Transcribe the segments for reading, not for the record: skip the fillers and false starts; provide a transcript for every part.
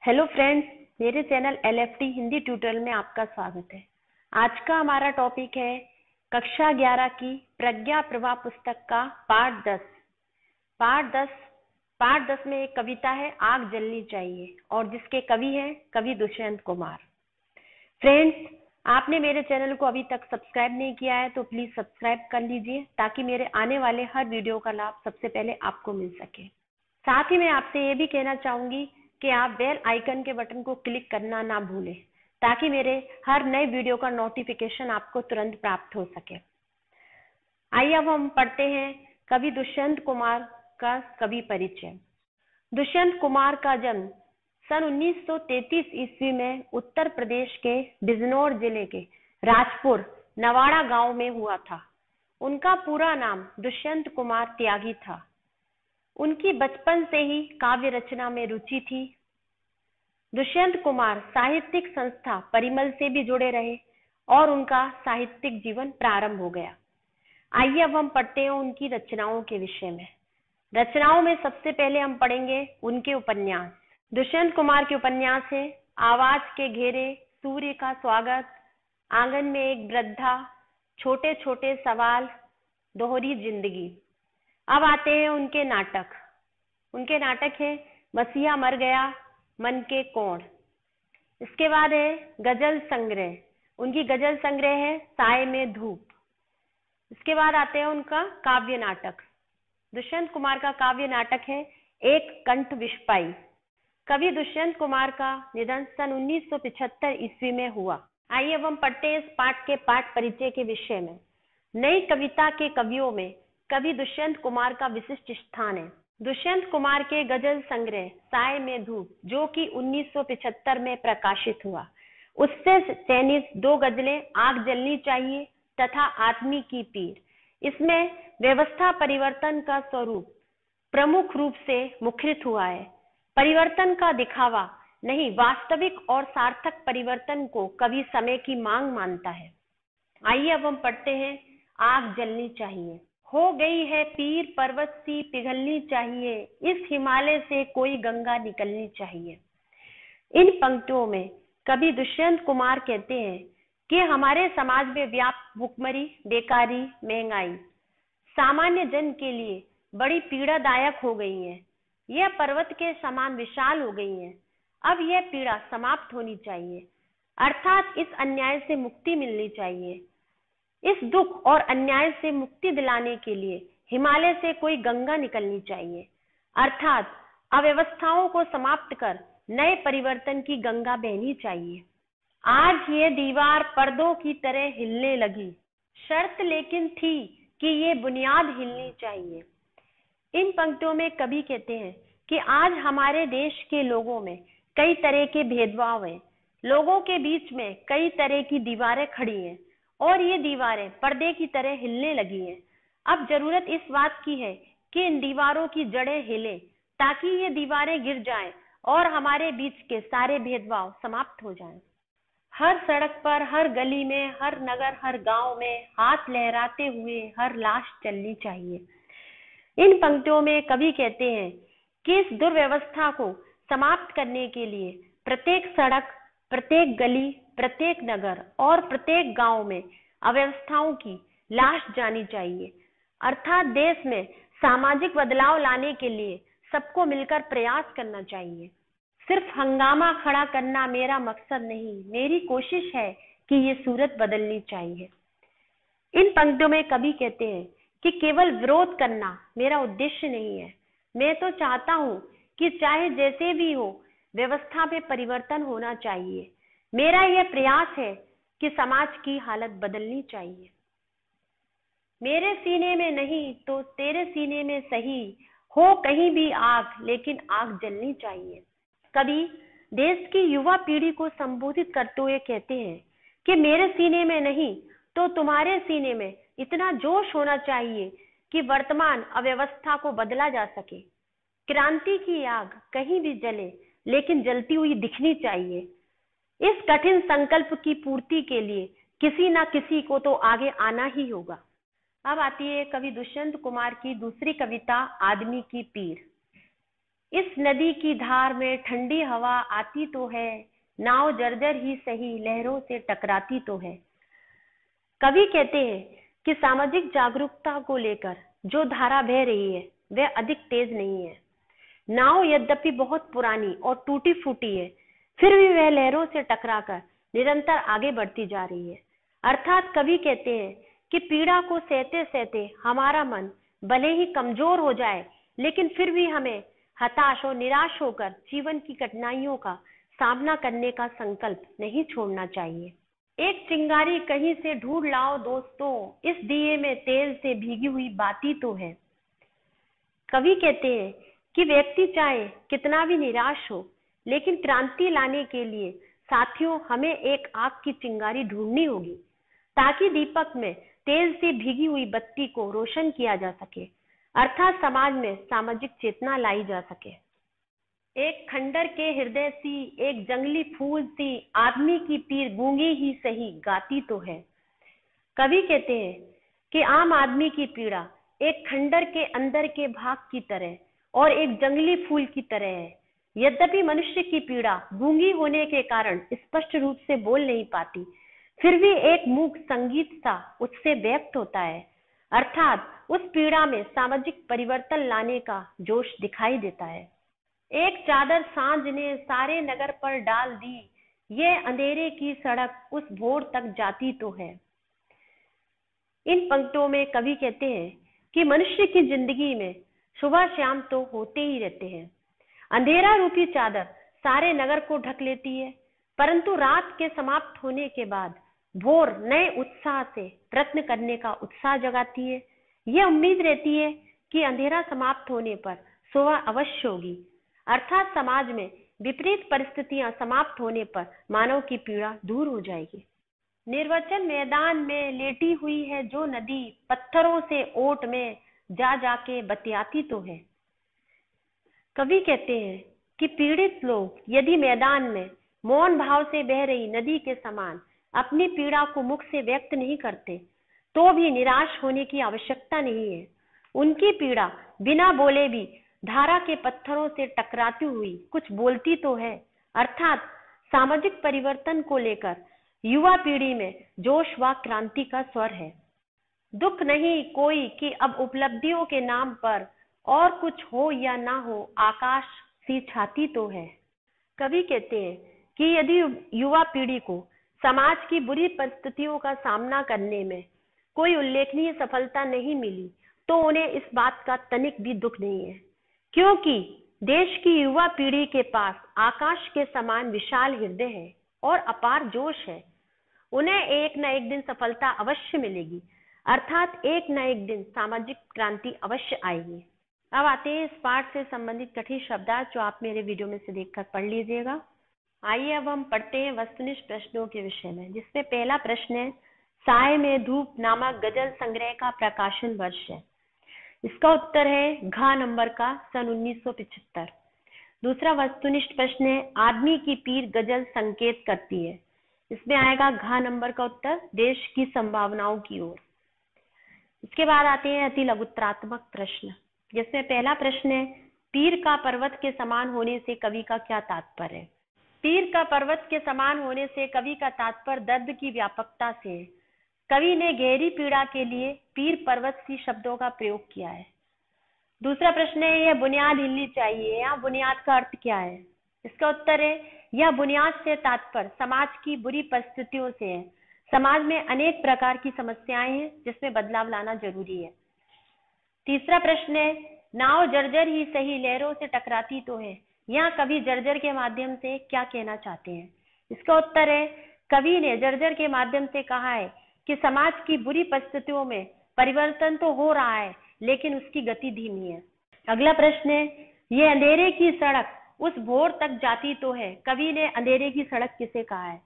Hello friends, मेरे channel LFT Hindi tutorial में आपका स्वागत है। आज का हमारा टॉपिक है कक्षा 11 की प्रज्ञा प्रभा पुस्तक का पाठ 10। पाठ 10 में एक कविता है आग जलनी चाहिए और जिसके कवि हैं कवि दुष्यंत कुमार। फ्रेंड्स, आपने मेरे चैनल को अभी तक सब्सक्राइब नहीं किया है तो प्लीज सब्सक्राइब कर लीजिए ताकि मेरे आने वाले हर वीडियो का लाभ सबसे पहले आपको मिल सके। साथ ही मैं आपसे ये भी कहना चाहूंगी कि आप बेल आइकन के बटन को क्लिक करना ना भूलें ताकि मेरे हर नए वीडियो का नोटिफिकेशन आपको तुरंत प्राप्त हो सके। आइए अब हम पढ़ते हैं कवि दुष्यंत कुमार का कवि परिचय। दुष्यंत कुमार का जन्म सन 1933 ईस्वी में उत्तर प्रदेश के बिजनौर जिले के राजपुर नवाड़ा गांव में हुआ था। उनका पूरा नाम दुष्यंत कुमार त्यागी था। उनकी बचपन से ही काव्य रचना में रुचि थी। दुष्यंत कुमार साहित्यिक संस्था परिमल से भी जुड़े रहे और उनका साहित्यिक जीवन प्रारंभ हो गया। आइए अब हम पढ़ते हैं उनकी रचनाओं के विषय में। रचनाओं में सबसे पहले हम पढ़ेंगे उनके उपन्यास। दुष्यंत कुमार के उपन्यास है आवाज के घेरे, सूर्य का स्वागत, आंगन में एक वृद्धा, छोटे छोटे सवाल, दोहरी जिंदगी। अब आते हैं उनके नाटक। उनके नाटक है मसीहा मर गया, मन के कोण। इसके बाद है गजल संग्रह। उनकी गजल संग्रह है साए में धूप। इसके बाद आते हैं उनका काव्य नाटक। दुष्यंत कुमार का काव्य नाटक है एक कंठ विस्पाई। कवि दुष्यंत कुमार का निधन सन 1975 ईस्वी में हुआ। आइए अब हम पढ़ते हैं इस पाठ के पाठ परिचय के विषय में। नई कविता के कवियों में कवि दुष्यंत कुमार का विशिष्ट स्थान है। दुष्यंत कुमार के गजल संग्रह साए में धूप, जो कि 1975 में प्रकाशित हुआ, उससे चयनित दो गजलें आग जलनी चाहिए तथा आदमी की पीर। इसमें व्यवस्था परिवर्तन का स्वरूप प्रमुख रूप से मुखरित हुआ है। परिवर्तन का दिखावा नहीं, वास्तविक और सार्थक परिवर्तन को कवि समय की मांग मानता है। आइए अब हम पढ़ते हैं आग जलनी चाहिए। हो गई है पीर पर्वत सी पिघलनी चाहिए, इस हिमालय से कोई गंगा निकलनी चाहिए। इन पंक्तियों में कवि दुष्यंत कुमार कहते हैं कि हमारे समाज में व्याप्त भुखमरी, बेकारी, महंगाई सामान्य जन के लिए बड़ी पीड़ादायक हो गई है। यह पर्वत के समान विशाल हो गई है। अब यह पीड़ा समाप्त होनी चाहिए, अर्थात इस अन्याय से मुक्ति मिलनी चाहिए। इस दुख और अन्याय से मुक्ति दिलाने के लिए हिमालय से कोई गंगा निकलनी चाहिए, अर्थात अव्यवस्थाओं को समाप्त कर नए परिवर्तन की गंगा बहनी चाहिए। आज ये दीवार पर्दों की तरह हिलने लगी, शर्त लेकिन थी कि ये बुनियाद हिलनी चाहिए। इन पंक्तियों में कवि कहते हैं कि आज हमारे देश के लोगों में कई तरह के भेदभाव हैं। लोगों के बीच में कई तरह की दीवारें खड़ी हैं और ये दीवारें पर्दे की तरह हिलने लगी हैं। अब जरूरत इस बात की है कि इन दीवारों की जड़ें हिलें ताकि ये दीवारें गिर जाएं और हमारे बीच के सारे भेदभाव समाप्त हो जाएं। हर सड़क पर, हर गली में, हर नगर, हर गांव में हाथ लहराते हुए हर लाश चलनी चाहिए। इन पंक्तियों में कवि कहते हैं कि इस दुर्व्यवस्था को समाप्त करने के लिए प्रत्येक सड़क, प्रत्येक गली, प्रत्येक नगर और प्रत्येक गांव में अव्यवस्थाओं की लाश जानी चाहिए, अर्थात देश में सामाजिक बदलाव लाने के लिए सबको मिलकर प्रयास करना चाहिए। सिर्फ हंगामा खड़ा करना मेरा मकसद नहीं, मेरी कोशिश है कि ये सूरत बदलनी चाहिए। इन पंक्तियों में कवि कहते हैं कि केवल विरोध करना मेरा उद्देश्य नहीं है। मैं तो चाहता हूं कि चाहे जैसे भी हो व्यवस्था में परिवर्तन होना चाहिए। मेरा यह प्रयास है कि समाज की हालत बदलनी चाहिए। मेरे सीने में नहीं तो तेरे सीने में सही हो कहीं भी आग, लेकिन आग जलनी चाहिए। कवि देश की युवा पीढ़ी को संबोधित करते हुए कहते हैं कि मेरे सीने में नहीं तो तुम्हारे सीने में इतना जोश होना चाहिए कि वर्तमान अव्यवस्था को बदला जा सके। क्रांति की आग कहीं भी जले, लेकिन जलती हुई दिखनी चाहिए। इस कठिन संकल्प की पूर्ति के लिए किसी न किसी को तो आगे आना ही होगा। अब आती है कवि दुष्यंत कुमार की दूसरी कविता आदमी की पीर। इस नदी की धार में ठंडी हवा आती तो है, नाव जर्जर ही सही लहरों से टकराती तो है। कवि कहते हैं कि सामाजिक जागरूकता को लेकर जो धारा बह रही है वह अधिक तेज नहीं है। नाव यद्यपि बहुत पुरानी और टूटी फूटी है, फिर भी वह लहरों से टकराकर निरंतर आगे बढ़ती जा रही है। अर्थात कवि कहते हैं कि पीड़ा को सहते सहते हमारा मन भले ही कमजोर हो जाए, लेकिन फिर भी हमें हताश और निराश होकर जीवन की कठिनाइयों का सामना करने का संकल्प नहीं छोड़ना चाहिए। एक चिंगारी कहीं से ढूंढ लाओ दोस्तों, इस दिए में तेल से भीगी हुई बाती तो है। कवि कहते हैं कि व्यक्ति चाहे कितना भी निराश हो, लेकिन क्रांति लाने के लिए साथियों हमें एक आग की चिंगारी ढूंढनी होगी, ताकि दीपक में तेल से भीगी हुई बत्ती को रोशन किया जा सके, अर्थात समाज में सामाजिक चेतना लाई जा सके। एक खंडर के हृदय सी, एक जंगली फूल सी, आदमी की पीर गूंगी ही सही गाती तो है। कवि कहते हैं कि आम आदमी की पीड़ा एक खंडर के अंदर के भाग की तरह और एक जंगली फूल की तरह है। यद्यपि मनुष्य की पीड़ा गूंगी होने के कारण स्पष्ट रूप से बोल नहीं पाती, फिर भी एक मूक संगीत सा उससे व्यक्त होता है, अर्थात उस पीड़ा में सामाजिक परिवर्तन लाने का जोश दिखाई देता है। एक चादर सांझ ने सारे नगर पर डाल दी, ये अंधेरे की सड़क उस भोर तक जाती तो है। इन पंक्तियों में कवि कहते हैं कि मनुष्य की जिंदगी में सुबह शाम तो होते ही रहते हैं। अंधेरा रूपी चादर सारे नगर को ढक लेती है, परंतु रात के समाप्त होने के बाद भोर नए उत्साह से प्रयत्न करने का उत्साह जगाती है। यह उम्मीद रहती है कि अंधेरा समाप्त होने पर सुबह अवश्य होगी, अर्थात समाज में विपरीत परिस्थितियां समाप्त होने पर मानव की पीड़ा दूर हो जाएगी। निर्वचन मैदान में लेटी हुई है जो नदी, पत्थरों से ओट में जा जाके बतियाती तो है। कवि कहते हैं कि पीड़ित लोग यदि मैदान में मौन भाव से बह रही नदी के समान अपनी पीड़ा को मुख से व्यक्त नहीं करते, तो भी निराश होने की आवश्यकता नहीं है। उनकी पीड़ा बिना बोले भी धारा के पत्थरों से टकराती हुई कुछ बोलती तो है, अर्थात सामाजिक परिवर्तन को लेकर युवा पीढ़ी में जोश व क्रांति का स्वर है। दुख नहीं कोई कि अब उपलब्धियों के नाम पर और कुछ हो या ना हो, आकाश सी छाती तो है। कवि कहते हैं कि यदि युवा पीढ़ी को समाज की बुरी परिस्थितियों का सामना करने में कोई उल्लेखनीय सफलता नहीं मिली, तो उन्हें इस बात का तनिक भी दुख नहीं है, क्योंकि देश की युवा पीढ़ी के पास आकाश के समान विशाल हृदय है और अपार जोश है। उन्हें एक न एक दिन सफलता अवश्य मिलेगी, अर्थात एक न एक दिन सामाजिक क्रांति अवश्य आएगी। अब आते हैं इस पाठ से संबंधित कठिन शब्दार्थ जो आप मेरे वीडियो में से देखकर पढ़ लीजिएगा। आइए अब हम पढ़ते हैं वस्तुनिष्ठ प्रश्नों के विषय में, जिसमें पहला प्रश्न है साय में धूप नामक गजल संग्रह का प्रकाशन वर्ष है। इसका उत्तर है घ नंबर का सन 1975। दूसरा वस्तुनिष्ठ प्रश्न है आदमी की पीर गजल संकेत करती है। इसमें आएगा घ नंबर का उत्तर देश की संभावनाओं की ओर। इसके बाद आते हैं अति लघुत्रात्मक प्रश्न, जिसमें पहला प्रश्न है पीर का पर्वत के समान होने से कवि का क्या तात्पर्य है। पीर का पर्वत के समान होने से कवि का तात्पर्य दर्द की व्यापकता से है। कवि ने गहरी पीड़ा के लिए पीर पर्वत सी शब्दों का प्रयोग किया है। दूसरा प्रश्न है यह बुनियाद हिलनी चाहिए, यहाँ बुनियाद का अर्थ क्या है। इसका उत्तर है यह बुनियाद से तात्पर्य समाज की बुरी परिस्थितियों से है। समाज में अनेक प्रकार की समस्याएं हैं जिसमें बदलाव लाना जरूरी है। तीसरा प्रश्न है नाव जर्जर ही सही लहरों से टकराती तो है, यहाँ कवि जर्जर के माध्यम से क्या कहना चाहते हैं। इसका उत्तर है कवि ने जर्जर के माध्यम से कहा है कि समाज की बुरी परिस्थितियों में परिवर्तन तो हो रहा है, लेकिन उसकी गति धीमी है। अगला प्रश्न है ये अंधेरे की सड़क उस भोर तक जाती तो है, कवि ने अंधेरे की सड़क किसे कहा है।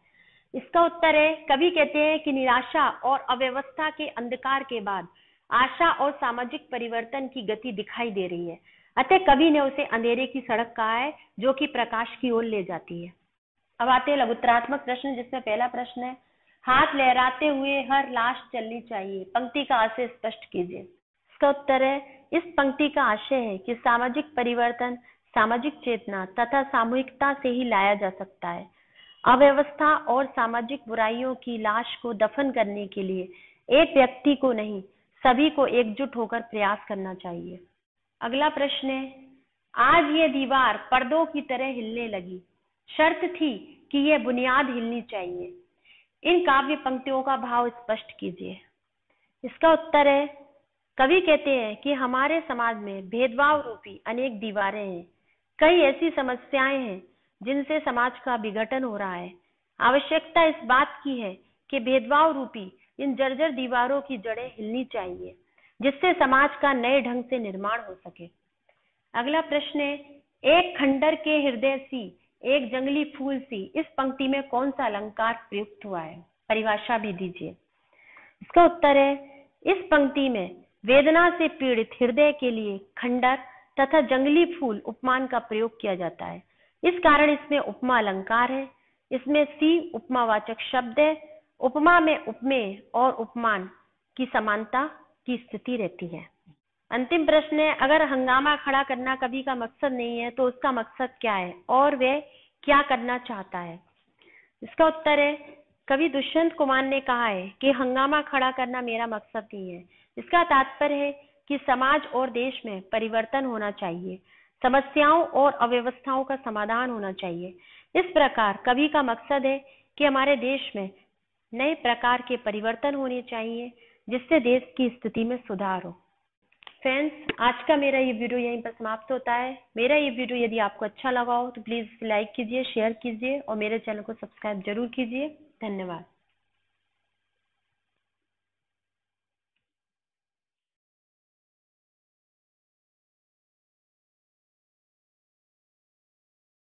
इसका उत्तर है कवि कहते हैं कि निराशा और अव्यवस्था के अंधकार के बाद आशा और सामाजिक परिवर्तन की गति दिखाई दे रही है, अतः कवि ने उसे अंधेरे की सड़क कहा है जो कि प्रकाश की ओर ले जाती है। अब आते हैं लघुत्रात्मक प्रश्न, जिसमें पहला प्रश्न है हाथ लहराते हुए हर लाश चलनी चाहिए, पंक्ति का आशय स्पष्ट कीजिए। इसका उत्तर है इस पंक्ति का आशय है कि सामाजिक परिवर्तन सामाजिक चेतना तथा सामूहिकता से ही लाया जा सकता है। अव्यवस्था और सामाजिक बुराइयों की लाश को दफन करने के लिए एक व्यक्ति को नहीं, सभी को एकजुट होकर प्रयास करना चाहिए। अगला प्रश्न है, आज ये दीवार पर्दों की तरह हिलने लगी, शर्त थी कि यह बुनियाद हिलनी चाहिए। इन काव्य पंक्तियों का भाव स्पष्ट कीजिए। इसका उत्तर है, कवि कहते हैं कि हमारे समाज में भेदभाव रूपी अनेक दीवारें हैं। कई ऐसी समस्याएं हैं जिनसे समाज का विघटन हो रहा है। आवश्यकता इस बात की है कि भेदभाव रूपी इन जर्जर दीवारों की जड़ें हिलनी चाहिए, जिससे समाज का नए ढंग से निर्माण हो सके। अगला प्रश्न है, एक खंडर के हृदय सी, एक जंगली फूल सी, इस पंक्ति में कौन सा अलंकार प्रयुक्त हुआ है? परिभाषा भी दीजिए। इसका उत्तर है, इस पंक्ति में वेदना से पीड़ित हृदय के लिए खंडर तथा जंगली फूल उपमान का प्रयोग किया जाता है। इस कारण इसमें उपमा अलंकार है। इसमें सी उपमावाचक शब्द है। उपमा में उपमेय और उपमान की समानता की स्थिति रहती है। अंतिम प्रश्न है, अगर हंगामा खड़ा करना कवि का मकसद नहीं है तो उसका मकसद क्या है और वह क्या करना चाहता है? इसका उत्तर है, कवि दुष्यंत कुमार ने कहा है कि हंगामा खड़ा करना मेरा मकसद नहीं है। इसका तात्पर्य है कि समाज और देश में परिवर्तन होना चाहिए, समस्याओं और अव्यवस्थाओं का समाधान होना चाहिए। इस प्रकार कवि का मकसद है कि हमारे देश में नए प्रकार के परिवर्तन होने चाहिए, जिससे देश की स्थिति में सुधार हो। फ्रेंड्स, आज का मेरा ये वीडियो यहीं पर समाप्त होता है। मेरा ये वीडियो यदि आपको अच्छा लगा हो तो प्लीज लाइक कीजिए, शेयर कीजिए और मेरे चैनल को सब्सक्राइब जरूर कीजिए। धन्यवाद।